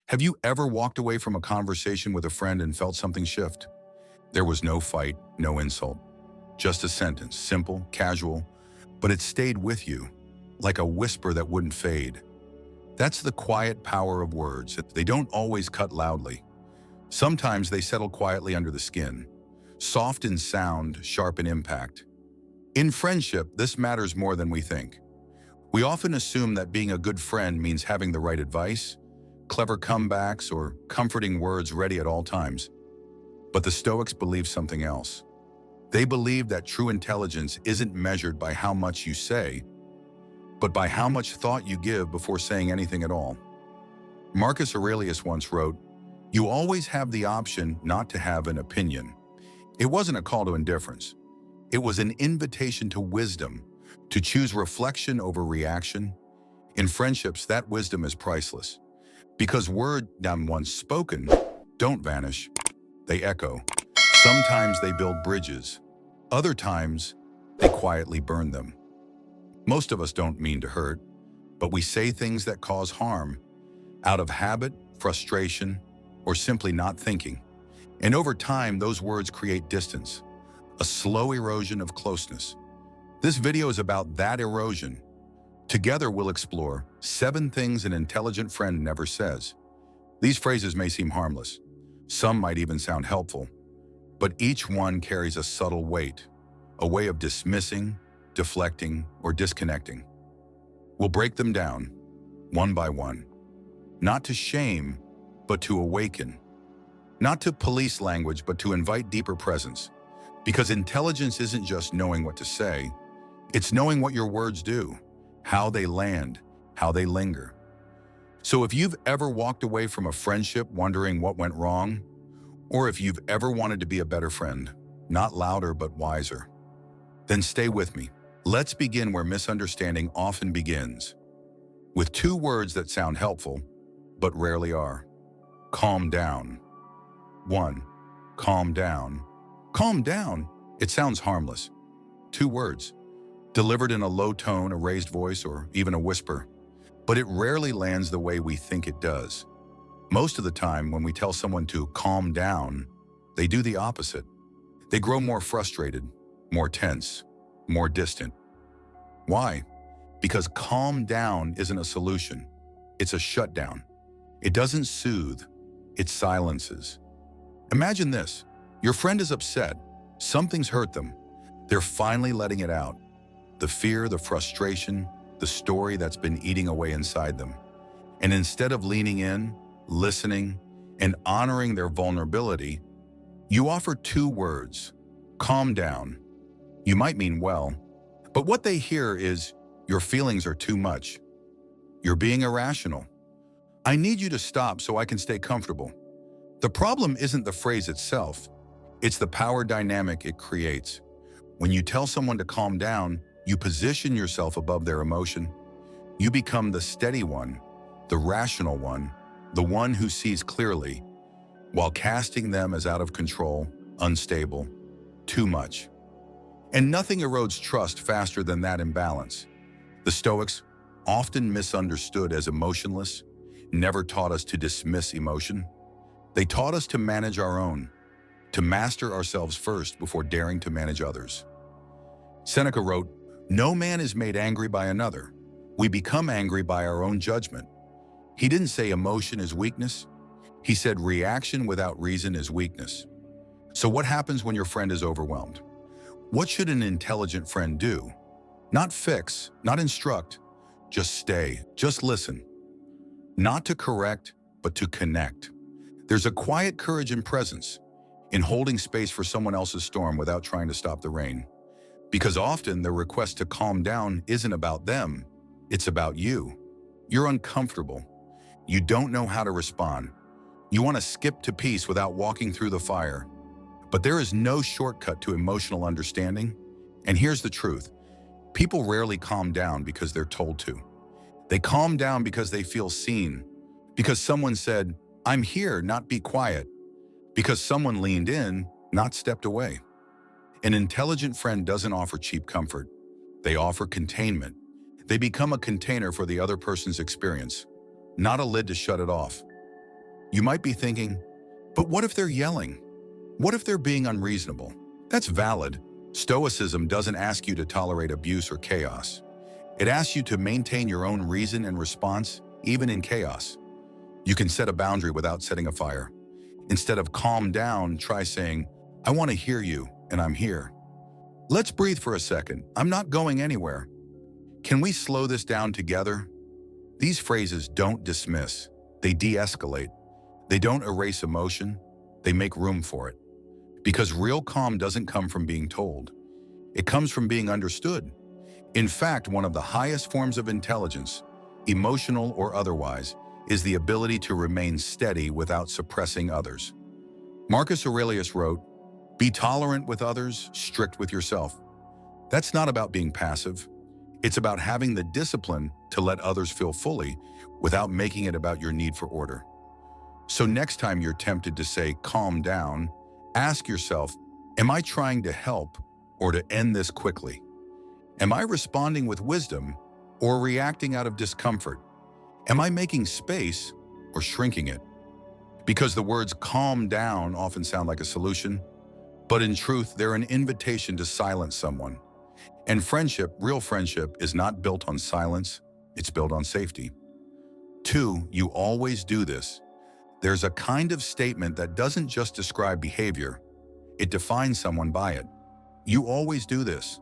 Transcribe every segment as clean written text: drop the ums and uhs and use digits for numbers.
Have you ever walked away from a conversation with a friend and felt something shift? There was no fight, no insult, just a sentence, simple, casual, but it stayed with you, like a whisper that wouldn't fade. That's the quiet power of words. They don't always cut loudly. Sometimes they settle quietly under the skin, soft in sound, sharp in impact. In friendship, this matters more than we think. We often assume that being a good friend means having the right advice, clever comebacks, or comforting words ready at all times. But the Stoics believe something else. They believe that true intelligence isn't measured by how much you say, but by how much thought you give before saying anything at all. Marcus Aurelius once wrote, "You always have the option not to have an opinion." It wasn't a call to indifference. It was an invitation to wisdom, to choose reflection over reaction. In friendships, that wisdom is priceless. Because words, once spoken, don't vanish. They echo. Sometimes they build bridges. Other times, they quietly burn them. Most of us don't mean to hurt, but we say things that cause harm out of habit, frustration, or simply not thinking. And over time, those words create distance, a slow erosion of closeness. This video is about that erosion. Together, we'll explore 7 things an intelligent friend never says. These phrases may seem harmless. Some might even sound helpful. But each one carries a subtle weight, a way of dismissing, deflecting, or disconnecting. We'll break them down, one by one. Not to shame, but to awaken. Not to police language, but to invite deeper presence. Because intelligence isn't just knowing what to say, it's knowing what your words do, how they land, how they linger. So if you've ever walked away from a friendship wondering what went wrong, or if you've ever wanted to be a better friend, not louder but wiser, then stay with me. Let's begin where misunderstanding often begins, with 2 words that sound helpful, but rarely are. Calm down. 1. Calm down. Calm down. It sounds harmless. 2 words, delivered in a low tone, a raised voice, or even a whisper. But it rarely lands the way we think it does. Most of the time, when we tell someone to calm down, they do the opposite. They grow more frustrated, more tense, more distant. Why? Because calm down isn't a solution. It's a shutdown. It doesn't soothe, it silences. Imagine this. Your friend is upset. Something's hurt them. They're finally letting it out. The fear, the frustration, the story that's been eating away inside them. And instead of leaning in, listening, and honoring their vulnerability, you offer 2 words, calm down. You might mean well, but what they hear is, your feelings are too much. You're being irrational. I need you to stop so I can stay comfortable. The problem isn't the phrase itself, it's the power dynamic it creates. When you tell someone to calm down, you position yourself above their emotion. You become the steady one, the rational one, the one who sees clearly, while casting them as out of control, unstable, too much. And nothing erodes trust faster than that imbalance. The Stoics, often misunderstood as emotionless, never taught us to dismiss emotion. They taught us to manage our own, to master ourselves first before daring to manage others. Seneca wrote, "No man is made angry by another. We become angry by our own judgment." He didn't say emotion is weakness. He said reaction without reason is weakness. So what happens when your friend is overwhelmed? What should an intelligent friend do? Not fix, not instruct, just stay, just listen. Not to correct, but to connect. There's a quiet courage and presence in holding space for someone else's storm without trying to stop the rain. Because often the request to calm down isn't about them, it's about you. You're uncomfortable. You don't know how to respond. You want to skip to peace without walking through the fire. But there is no shortcut to emotional understanding. And here's the truth. People rarely calm down because they're told to. They calm down because they feel seen. Because someone said, "I'm here, not be quiet." Because someone leaned in, not stepped away. An intelligent friend doesn't offer cheap comfort. They offer containment. They become a container for the other person's experience, not a lid to shut it off. You might be thinking, but what if they're yelling? What if they're being unreasonable? That's valid. Stoicism doesn't ask you to tolerate abuse or chaos. It asks you to maintain your own reason and response, even in chaos. You can set a boundary without setting a fire. Instead of calm down, try saying, I want to hear you, and I'm here. Let's breathe for a second. I'm not going anywhere. Can we slow this down together? These phrases don't dismiss. They de-escalate. They don't erase emotion. They make room for it. Because real calm doesn't come from being told. It comes from being understood. In fact, one of the highest forms of intelligence, emotional or otherwise, is the ability to remain steady without suppressing others. Marcus Aurelius wrote, "Be tolerant with others, strict with yourself." That's not about being passive. It's about having the discipline to let others feel fully without making it about your need for order. So next time you're tempted to say, calm down, ask yourself, am I trying to help or to end this quickly? Am I responding with wisdom or reacting out of discomfort? Am I making space or shrinking it? Because the words calm down often sound like a solution, but in truth, they're an invitation to silence someone. And friendship, real friendship, is not built on silence, it's built on safety. 2, you always do this. There's a kind of statement that doesn't just describe behavior, it defines someone by it. You always do this.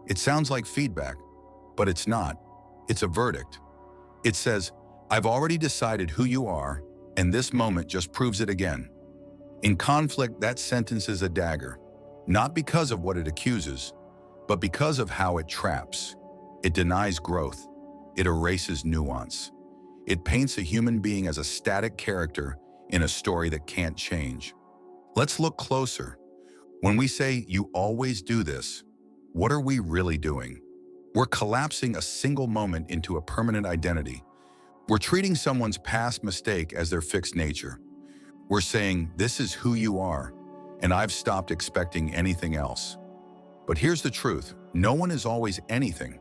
It sounds like feedback, but it's not. It's a verdict. It says, I've already decided who you are, and this moment just proves it again. In conflict, that sentence is a dagger, not because of what it accuses, but because of how it traps. It denies growth. It erases nuance. It paints a human being as a static character in a story that can't change. Let's look closer. When we say, you always do this, what are we really doing? We're collapsing a single moment into a permanent identity. We're treating someone's past mistake as their fixed nature. We're saying, this is who you are, and I've stopped expecting anything else. But here's the truth. No one is always anything.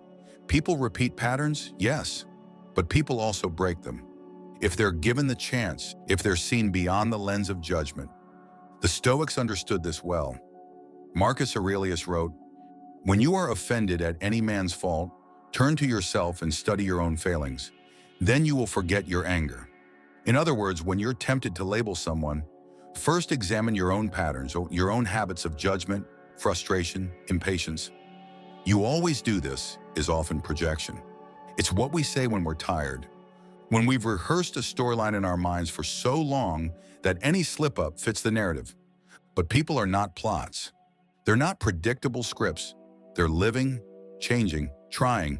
People repeat patterns, yes, but people also break them. If they're given the chance, if they're seen beyond the lens of judgment. The Stoics understood this well. Marcus Aurelius wrote, when you are offended at any man's fault, turn to yourself and study your own failings. Then you will forget your anger. In other words, when you're tempted to label someone, first examine your own patterns, your own habits of judgment, frustration, impatience. You always do this is often projection. It's what we say when we're tired, when we've rehearsed a storyline in our minds for so long that any slip-up fits the narrative. But people are not plots. They're not predictable scripts. They're living, changing, trying,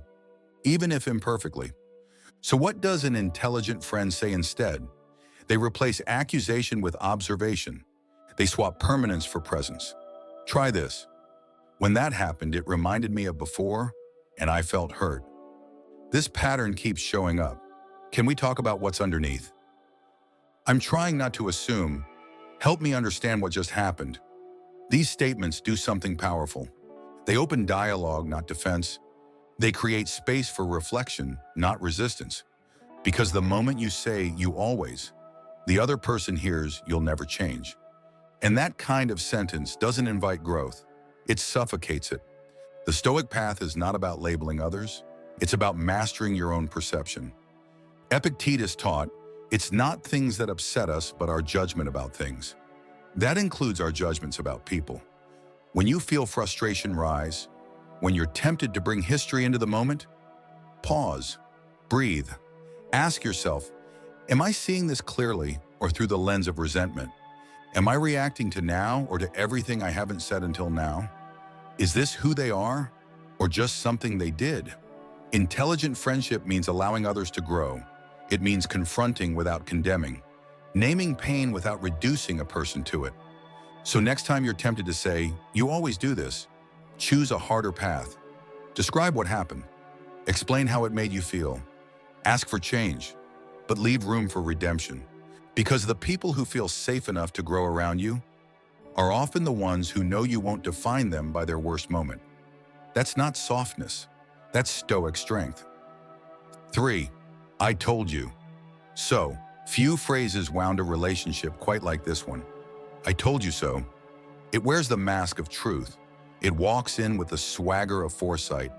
even if imperfectly. So what does an intelligent friend say instead? They replace accusation with observation. They swap permanence for presence. Try this. When that happened, it reminded me of before, and I felt hurt. This pattern keeps showing up. Can we talk about what's underneath? I'm trying not to assume. Help me understand what just happened. These statements do something powerful. They open dialogue, not defense. They create space for reflection, not resistance. Because the moment you say, you always, the other person hears, you'll never change. And that kind of sentence doesn't invite growth. It suffocates it. The Stoic path is not about labeling others. It's about mastering your own perception. Epictetus taught, it's not things that upset us, but our judgment about things. That includes our judgments about people. When you feel frustration rise, when you're tempted to bring history into the moment, pause, breathe, ask yourself, am I seeing this clearly or through the lens of resentment? Am I reacting to now or to everything I haven't said until now? Is this who they are or just something they did? Intelligent friendship means allowing others to grow. It means confronting without condemning, naming pain without reducing a person to it. So next time you're tempted to say, you always do this, choose a harder path. Describe what happened. Explain how it made you feel. Ask for change, but leave room for redemption. Because the people who feel safe enough to grow around you are often the ones who know you won't define them by their worst moment. That's not softness. That's Stoic strength. 3. I told you. So, Few phrases wound a relationship quite like this one. I told you so. It wears the mask of truth. It walks in with the swagger of foresight.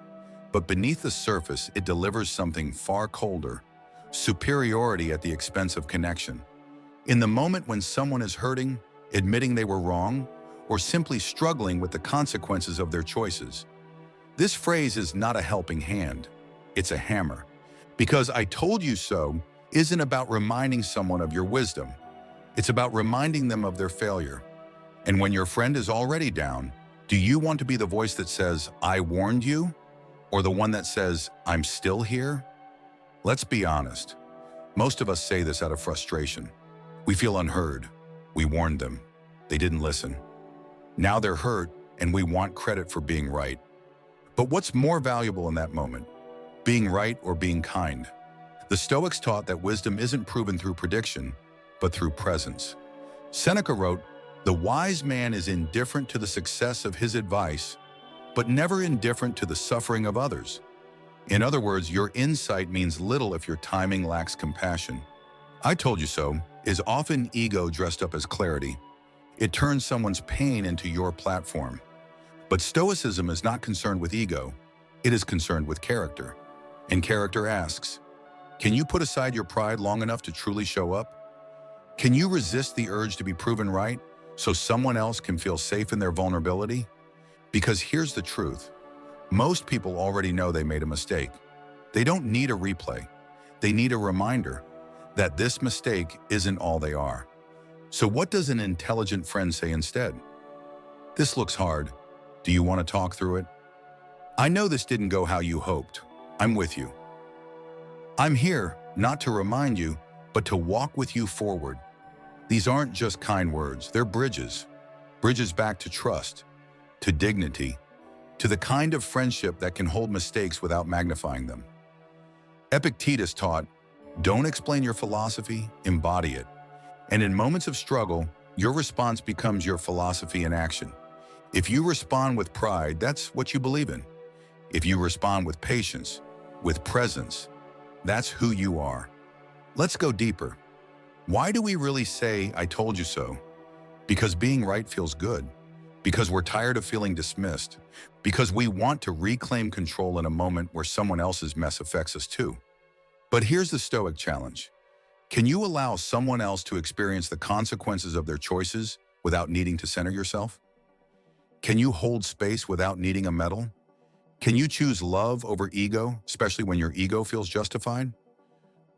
But beneath the surface, it delivers something far colder: superiority at the expense of connection. In the moment when someone is hurting, admitting they were wrong, or simply struggling with the consequences of their choices, this phrase is not a helping hand. It's a hammer. Because I told you so isn't about reminding someone of your wisdom. It's about reminding them of their failure. And when your friend is already down, do you want to be the voice that says, I warned you? Or the one that says, I'm still here? Let's be honest. Most of us say this out of frustration. We feel unheard. We warned them. They didn't listen. Now they're hurt, and we want credit for being right. But what's more valuable in that moment? Being right or being kind? The Stoics taught that wisdom isn't proven through prediction, but through presence. Seneca wrote, "The wise man is indifferent to the success of his advice, but never indifferent to the suffering of others." In other words, your insight means little if your timing lacks compassion. I told you so is often ego dressed up as clarity. It turns someone's pain into your platform. But Stoicism is not concerned with ego. It is concerned with character. And character asks, can you put aside your pride long enough to truly show up? Can you resist the urge to be proven right so someone else can feel safe in their vulnerability? Because here's the truth. Most people already know they made a mistake. They don't need a replay. They need a reminder that this mistake isn't all they are. So what does an intelligent friend say instead? This looks hard. Do you want to talk through it? I know this didn't go how you hoped. I'm with you. I'm here not to remind you, but to walk with you forward. These aren't just kind words, they're bridges. Bridges back to trust, to dignity, to the kind of friendship that can hold mistakes without magnifying them. Epictetus taught, don't explain your philosophy, embody it. And in moments of struggle, your response becomes your philosophy in action. If you respond with pride, that's what you believe in. If you respond with patience, with presence, that's who you are. Let's go deeper. Why do we really say, I told you so? Because being right feels good. Because we're tired of feeling dismissed. Because we want to reclaim control in a moment where someone else's mess affects us too. But here's the Stoic challenge. Can you allow someone else to experience the consequences of their choices without needing to center yourself? Can you hold space without needing a medal? Can you choose love over ego, especially when your ego feels justified?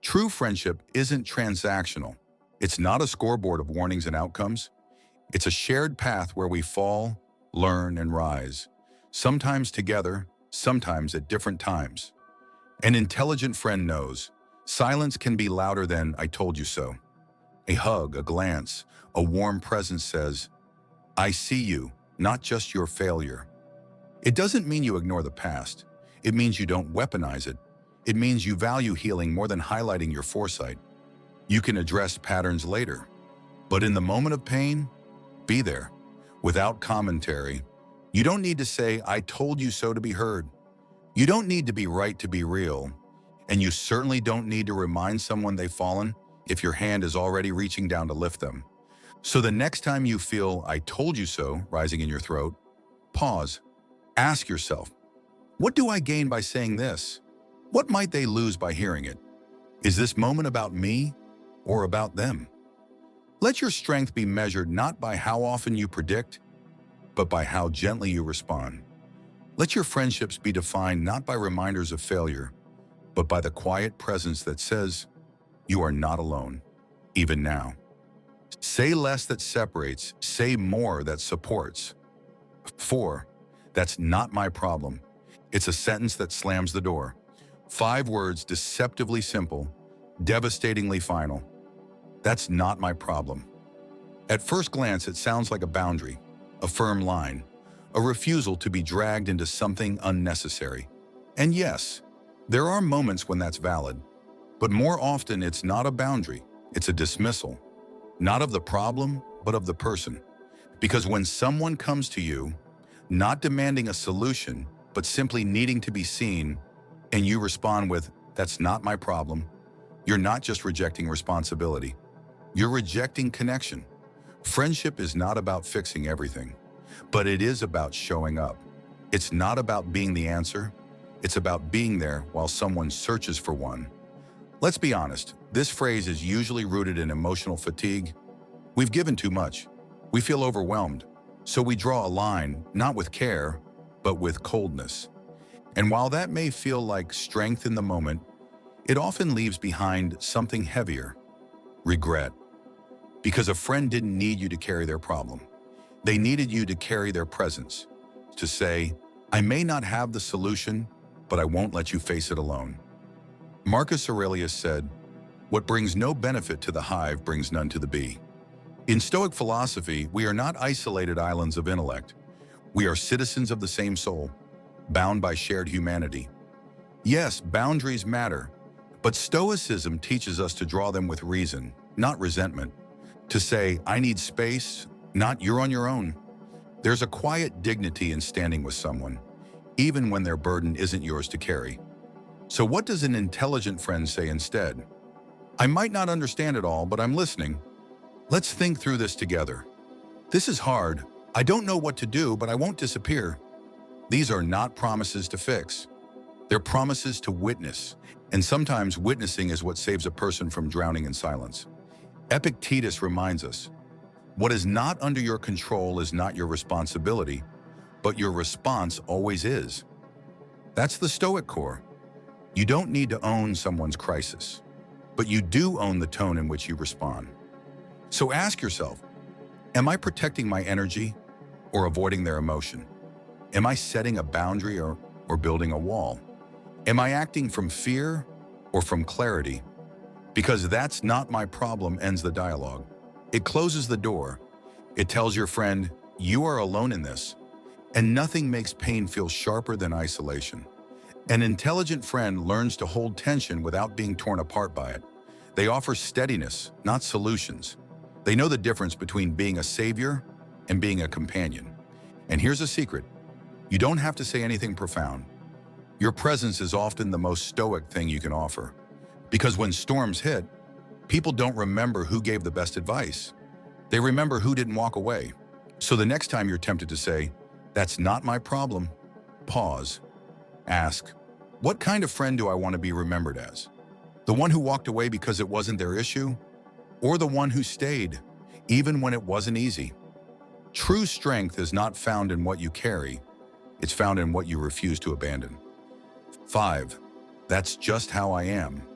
True friendship isn't transactional. It's not a scoreboard of warnings and outcomes. It's a shared path where we fall, learn, and rise. Sometimes together, sometimes at different times. An intelligent friend knows silence can be louder than I told you so. A hug, a glance, a warm presence says, I see you, not just your failure. It doesn't mean you ignore the past. It means you don't weaponize it. It means you value healing more than highlighting your foresight. You can address patterns later, but in the moment of pain, be there. Without commentary, you don't need to say, I told you so to be heard. You don't need to be right to be real. And you certainly don't need to remind someone they've fallen if your hand is already reaching down to lift them. So the next time you feel I told you so rising in your throat, pause. Ask yourself, what do I gain by saying this? What might they lose by hearing it? Is this moment about me or about them? Let your strength be measured not by how often you predict, but by how gently you respond. Let your friendships be defined not by reminders of failure, but by the quiet presence that says, you are not alone, even now. Say less that separates, say more that supports. 4. That's not my problem. It's a sentence that slams the door. 5 words, deceptively simple, devastatingly final. That's not my problem. At first glance, it sounds like a boundary, a firm line, a refusal to be dragged into something unnecessary. And yes, there are moments when that's valid, but more often it's not a boundary, it's a dismissal. Not of the problem, but of the person. Because when someone comes to you, not demanding a solution, but simply needing to be seen, and you respond with, that's not my problem, You're not just rejecting responsibility. You're rejecting connection. Friendship is not about fixing everything, but it is about showing up. It's not about being the answer. It's about being there while someone searches for one. Let's be honest, this phrase is usually rooted in emotional fatigue. We've given too much. We feel overwhelmed. So we draw a line, not with care, but with coldness. And while that may feel like strength in the moment, it often leaves behind something heavier: regret. Because a friend didn't need you to carry their problem. They needed you to carry their presence, to say, I may not have the solution, but I won't let you face it alone. Marcus Aurelius said, what brings no benefit to the hive brings none to the bee. In Stoic philosophy, we are not isolated islands of intellect. We are citizens of the same soul, bound by shared humanity. Yes, boundaries matter, but Stoicism teaches us to draw them with reason, not resentment. To say, I need space, not you're on your own. There's a quiet dignity in standing with someone, even when their burden isn't yours to carry. So what does an intelligent friend say instead? I might not understand it all, but I'm listening. Let's think through this together. This is hard. I don't know what to do, but I won't disappear. These are not promises to fix. They're promises to witness, and sometimes witnessing is what saves a person from drowning in silence. Epictetus reminds us, what is not under your control is not your responsibility, but your response always is. That's the Stoic core. You don't need to own someone's crisis, but you do own the tone in which you respond. So ask yourself, am I protecting my energy or avoiding their emotion? Am I setting a boundary or building a wall? Am I acting from fear or from clarity? Because that's not my problem ends the dialogue. It closes the door. It tells your friend, you are alone in this. And nothing makes pain feel sharper than isolation. An intelligent friend learns to hold tension without being torn apart by it. They offer steadiness, not solutions. They know the difference between being a savior and being a companion. And here's a secret. You don't have to say anything profound. Your presence is often the most stoic thing you can offer. Because when storms hit, people don't remember who gave the best advice. They remember who didn't walk away. So the next time you're tempted to say, that's not my problem, pause. Ask, what kind of friend do I want to be remembered as? The one who walked away because it wasn't their issue? Or the one who stayed, even when it wasn't easy? True strength is not found in what you carry. It's found in what you refuse to abandon. 5. That's just how I am.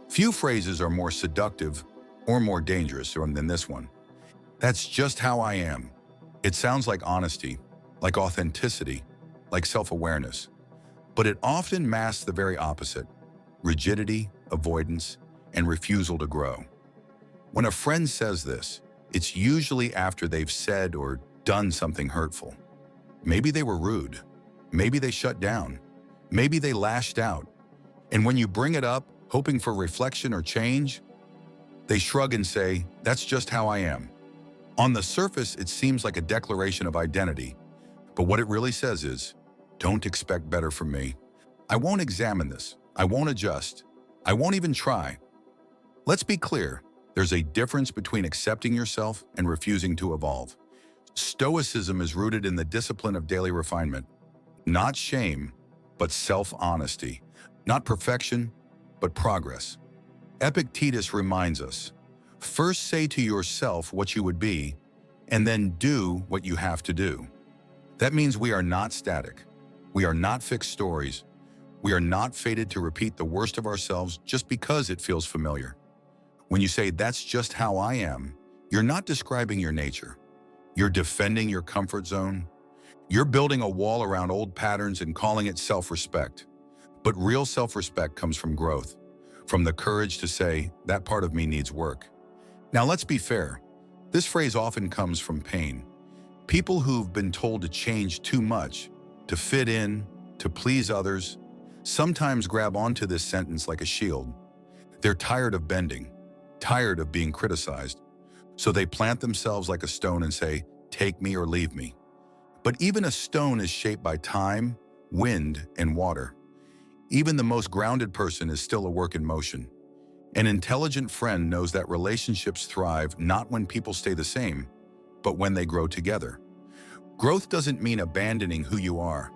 Few phrases are more seductive or more dangerous than this one. That's just how I am. It sounds like honesty, like authenticity, like self-awareness. But it often masks the very opposite: rigidity, avoidance, and refusal to grow. When a friend says this, it's usually after they've said or done something hurtful. Maybe they were rude. Maybe they shut down. Maybe they lashed out. And when you bring it up, hoping for reflection or change, they shrug and say, that's just how I am. On the surface, it seems like a declaration of identity, but what it really says is, don't expect better from me. I won't examine this. I won't adjust. I won't even try. Let's be clear. There's a difference between accepting yourself and refusing to evolve. Stoicism is rooted in the discipline of daily refinement, not shame, but self-honesty, not perfection, but progress. Epictetus reminds us, first say to yourself what you would be, and then do what you have to do. That means we are not static. We are not fixed stories. We are not fated to repeat the worst of ourselves just because it feels familiar. When you say, that's just how I am, you're not describing your nature. You're defending your comfort zone. You're building a wall around old patterns and calling it self-respect. But real self-respect comes from growth, from the courage to say, that part of me needs work. Now let's be fair. This phrase often comes from pain. People who've been told to change too much, to fit in, to please others, sometimes grab onto this sentence like a shield. They're tired of bending, tired of being criticized. So they plant themselves like a stone and say, take me or leave me. But even a stone is shaped by time, wind, and water. Even the most grounded person is still a work in motion. An intelligent friend knows that relationships thrive not when people stay the same, but when they grow together. Growth doesn't mean abandoning who you are.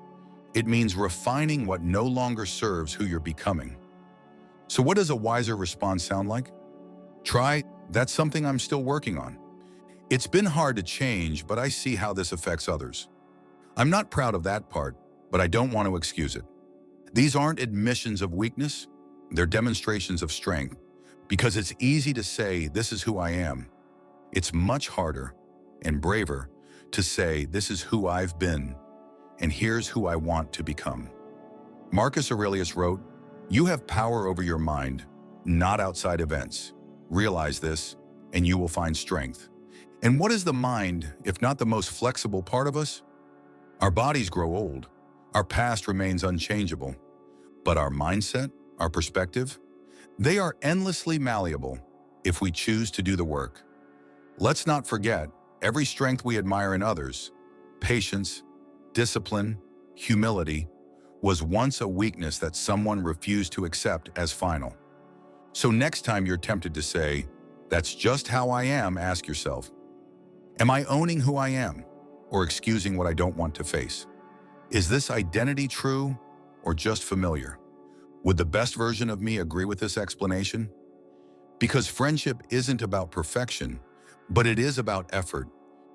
It means refining what no longer serves who you're becoming. So what does a wiser response sound like? Try, "That's something I'm still working on. It's been hard to change, but I see how this affects others. I'm not proud of that part, but I don't want to excuse it." These aren't admissions of weakness, they're demonstrations of strength. Because it's easy to say, "This is who I am." It's much harder and braver to say, "This is who I've been, and here's who I want to become." Marcus Aurelius wrote, "You have power over your mind, not outside events. Realize this, and you will find strength." And what is the mind, if not the most flexible part of us? Our bodies grow old. Our past remains unchangeable. But our mindset, our perspective, they are endlessly malleable if we choose to do the work. Let's not forget, every strength we admire in others, patience, discipline, humility, was once a weakness that someone refused to accept as final. So next time you're tempted to say, "That's just how I am," ask yourself, am I owning who I am or excusing what I don't want to face? Is this identity true or just familiar? Would the best version of me agree with this explanation? Because friendship isn't about perfection, but it is about effort.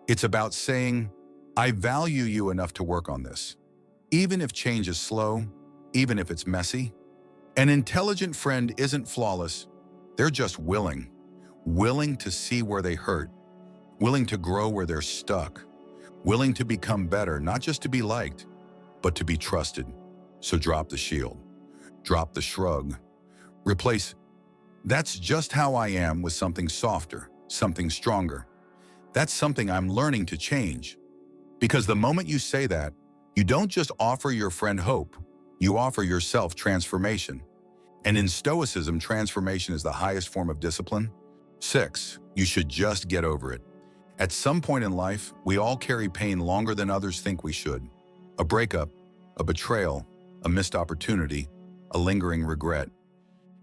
It's about saying, "I value you enough to work on this." Even if change is slow, even if it's messy. An intelligent friend isn't flawless. They're just willing to see where they hurt, willing to grow where they're stuck, willing to become better, not just to be liked, but to be trusted. So drop the shield, drop the shrug, replace "That's just how I am" with something softer, something stronger. That's something I'm learning to change. Because the moment you say that, you don't just offer your friend hope, you offer yourself transformation. And in Stoicism, transformation is the highest form of discipline. 6. You should just get over it. At some point in life, we all carry pain longer than others think we should. A breakup, a betrayal, a missed opportunity, a lingering regret.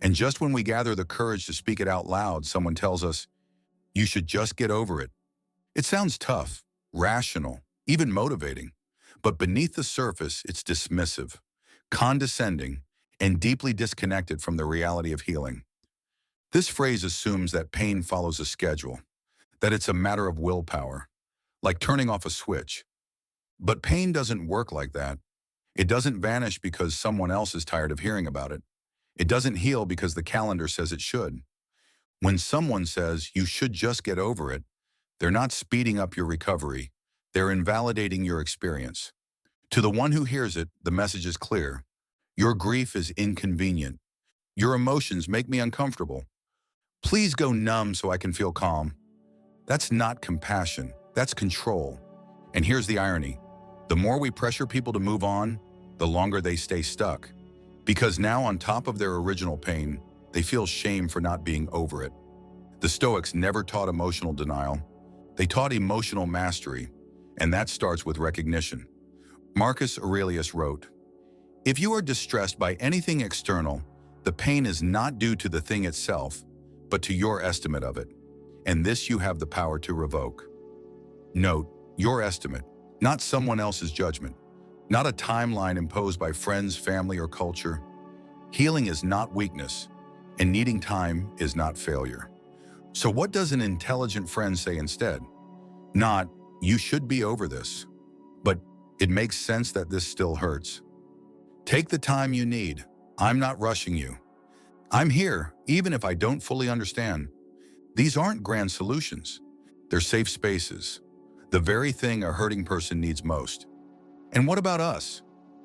And just when we gather the courage to speak it out loud, someone tells us, "You should just get over it." It sounds tough, rational, even motivating. But beneath the surface, it's dismissive, condescending, and deeply disconnected from the reality of healing. This phrase assumes that pain follows a schedule, that it's a matter of willpower, like turning off a switch. But pain doesn't work like that. It doesn't vanish because someone else is tired of hearing about it. It doesn't heal because the calendar says it should. When someone says, "You should just get over it," they're not speeding up your recovery. They're invalidating your experience. To the one who hears it, the message is clear. Your grief is inconvenient. Your emotions make me uncomfortable. Please go numb so I can feel calm. That's not compassion. That's control. And here's the irony. The more we pressure people to move on, the longer they stay stuck. Because now, on top of their original pain, they feel shame for not being over it. The Stoics never taught emotional denial. They taught emotional mastery, and that starts with recognition. Marcus Aurelius wrote, "If you are distressed by anything external, the pain is not due to the thing itself, but to your estimate of it, and this you have the power to revoke." Note, your estimate, not someone else's judgment, not a timeline imposed by friends, family, or culture. Healing is not weakness, and needing time is not failure. So what does an intelligent friend say instead? Not, "You should be over this," but "It makes sense that this still hurts. Take the time you need. I'm not rushing you. I'm here, even if I don't fully understand." These aren't grand solutions. They're safe spaces, the very thing a hurting person needs most. And what about us?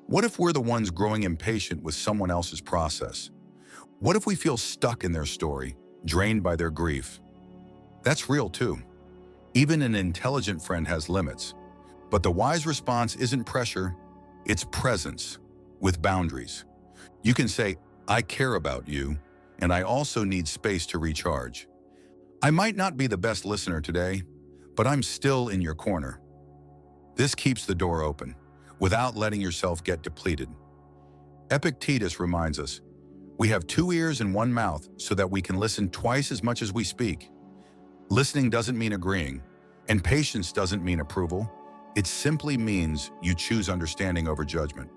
What if we're the ones growing impatient with someone else's process? What if we feel stuck in their story, drained by their grief? That's real too. Even an intelligent friend has limits. But the wise response isn't pressure, it's presence, with boundaries. You can say, "I care about you, and I also need space to recharge. I might not be the best listener today, but I'm still in your corner." This keeps the door open, without letting yourself get depleted. Epictetus reminds us, We have two ears and one mouth so that we can listen twice as much as we speak. Listening doesn't mean agreeing, and patience doesn't mean approval. It simply means you choose understanding over judgment.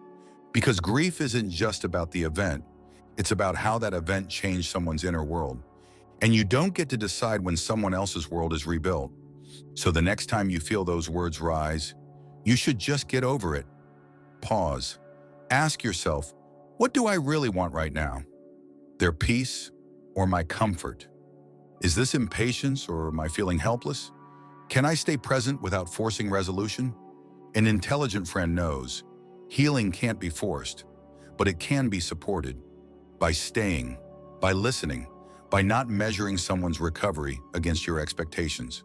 Because grief isn't just about the event, it's about how that event changed someone's inner world. And you don't get to decide when someone else's world is rebuilt. So the next time you feel those words rise, you should just get over it. Pause. Ask yourself, what do I really want right now? Their peace or my comfort? Is this impatience or am I feeling helpless? Can I stay present without forcing resolution? An intelligent friend knows healing can't be forced, but it can be supported by staying, by listening, by not measuring someone's recovery against your expectations.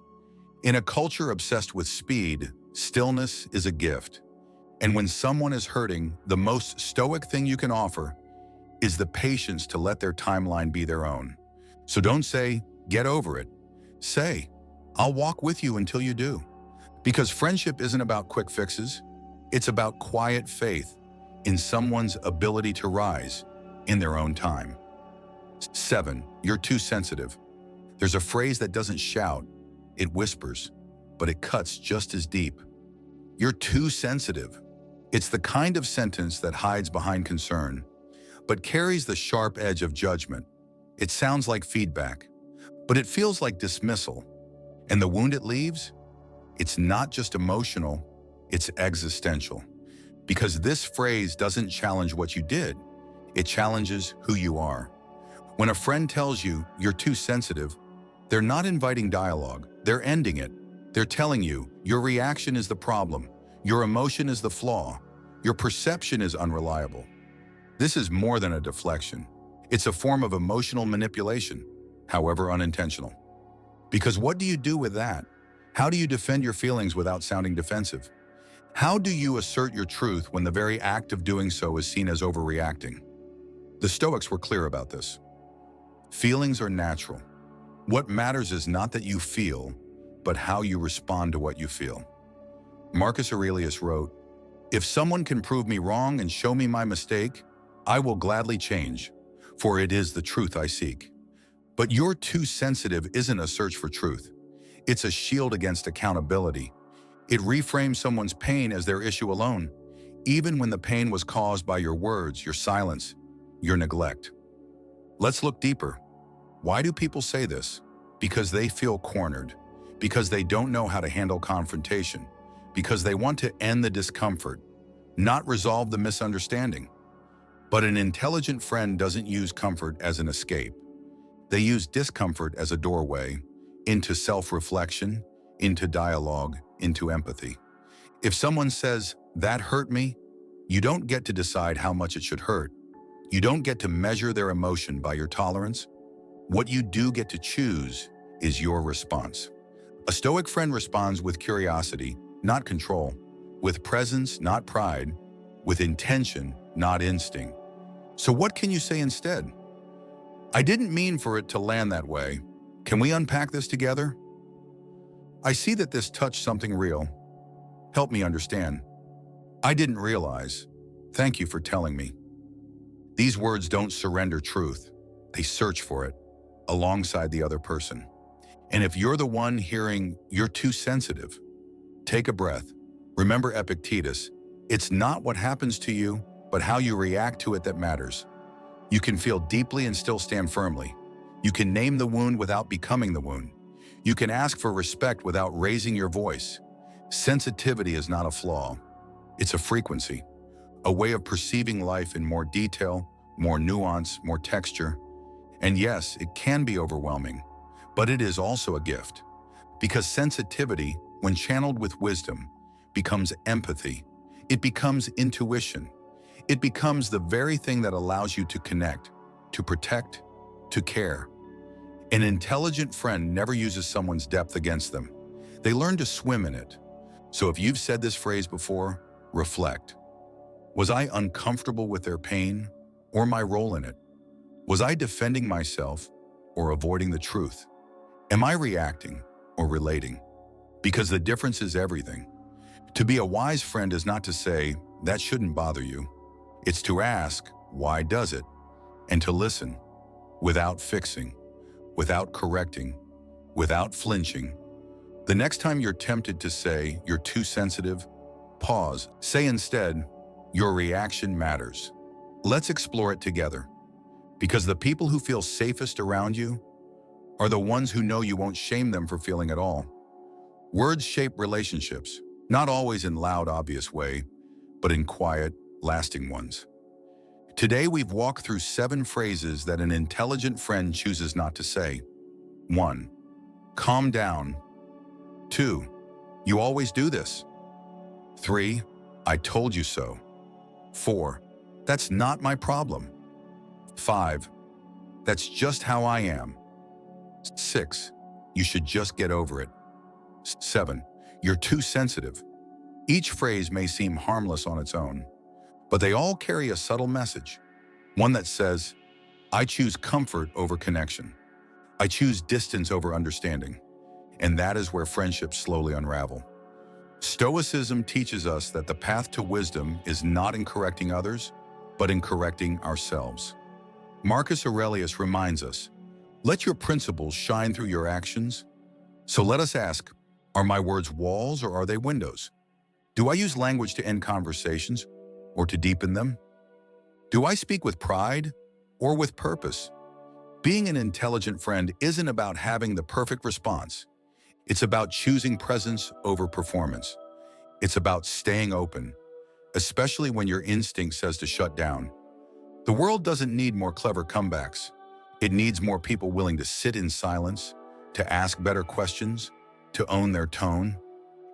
In a culture obsessed with speed, stillness is a gift. And when someone is hurting, the most stoic thing you can offer is the patience to let their timeline be their own. So don't say, get over it. Say, I'll walk with you until you do. Because friendship isn't about quick fixes. It's about quiet faith in someone's ability to rise in their own time. 7, you're too sensitive. There's a phrase that doesn't shout, it whispers, but it cuts just as deep. You're too sensitive. It's the kind of sentence that hides behind concern, but carries the sharp edge of judgment. It sounds like feedback, but it feels like dismissal. And the wound it leaves? It's not just emotional, it's existential. Because this phrase doesn't challenge what you did, it challenges who you are. When a friend tells you you're too sensitive, they're not inviting dialogue, they're ending it. They're telling you your reaction is the problem, your emotion is the flaw, your perception is unreliable. This is more than a deflection. It's a form of emotional manipulation, however unintentional. Because what do you do with that? How do you defend your feelings without sounding defensive? How do you assert your truth when the very act of doing so is seen as overreacting? The Stoics were clear about this. Feelings are natural. What matters is not that you feel, but how you respond to what you feel. Marcus Aurelius wrote, "If someone can prove me wrong and show me my mistake, I will gladly change, for it is the truth I seek." But you're too sensitive isn't a search for truth. It's a shield against accountability. It reframes someone's pain as their issue alone, even when the pain was caused by your words, your silence, your neglect. Let's look deeper. Why do people say this? Because they feel cornered, because they don't know how to handle confrontation, because they want to end the discomfort, not resolve the misunderstanding. But an intelligent friend doesn't use comfort as an escape. They use discomfort as a doorway into self-reflection, into dialogue, into empathy. If someone says, "That hurt me," you don't get to decide how much it should hurt. You don't get to measure their emotion by your tolerance. What you do get to choose is your response. A Stoic friend responds with curiosity, not control, with presence, not pride, with intention, not instinct. So what can you say instead? "I didn't mean for it to land that way. Can we unpack this together? I see that this touched something real. Help me understand. I didn't realize. Thank you for telling me." These words don't surrender truth. They search for it alongside the other person. And if you're the one hearing, "You're too sensitive," take a breath. Remember Epictetus. It's not what happens to you, but how you react to it that matters. You can feel deeply and still stand firmly. You can name the wound without becoming the wound. You can ask for respect without raising your voice. Sensitivity is not a flaw. It's a frequency, a way of perceiving life in more detail, more nuance, more texture. And yes, it can be overwhelming, but it is also a gift. Because sensitivity, when channeled with wisdom, becomes empathy. It becomes intuition. It becomes the very thing that allows you to connect, to protect, to care. An intelligent friend never uses someone's depth against them. They learn to swim in it. So if you've said this phrase before, reflect. Was I uncomfortable with their pain or my role in it? Was I defending myself or avoiding the truth? Am I reacting or relating? Because the difference is everything. To be a wise friend is not to say, "That shouldn't bother you." It's to ask, "Why does it?" and to listen without fixing, without correcting, without flinching. The next time you're tempted to say you're too sensitive, pause. Say instead, your reaction matters. Let's explore it together. Because the people who feel safest around you are the ones who know you won't shame them for feeling at all. Words shape relationships, not always in loud, obvious way, but in quiet, lasting ones. Today we've walked through 7 phrases that an intelligent friend chooses not to say. 1. Calm down. 2. You always do this. 3. I told you so. 4. That's not my problem. 5. That's just how I am. 6. You should just get over it. 7. You're too sensitive. Each phrase may seem harmless on its own, but they all carry a subtle message. One that says, I choose comfort over connection. I choose distance over understanding. And that is where friendships slowly unravel. Stoicism teaches us that the path to wisdom is not in correcting others, but in correcting ourselves. Marcus Aurelius reminds us, let your principles shine through your actions. So let us ask, are my words walls or are they windows? Do I use language to end conversations or to deepen them? Do I speak with pride or with purpose? Being an intelligent friend isn't about having the perfect response. It's about choosing presence over performance. It's about staying open, especially when your instinct says to shut down. The world doesn't need more clever comebacks. It needs more people willing to sit in silence, to ask better questions, to own their tone.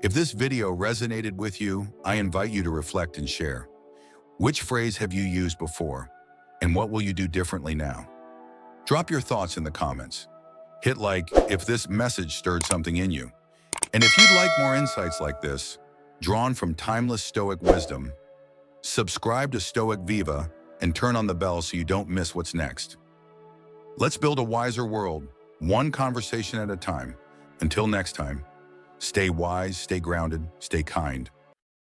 If this video resonated with you, I invite you to reflect and share. Which phrase have you used before, and what will you do differently now? Drop your thoughts in the comments. Hit like if this message stirred something in you. And if you'd like more insights like this, drawn from timeless Stoic wisdom, subscribe to Stoic Viva and turn on the bell so you don't miss what's next. Let's build a wiser world, one conversation at a time. Until next time, stay wise, stay grounded, stay kind.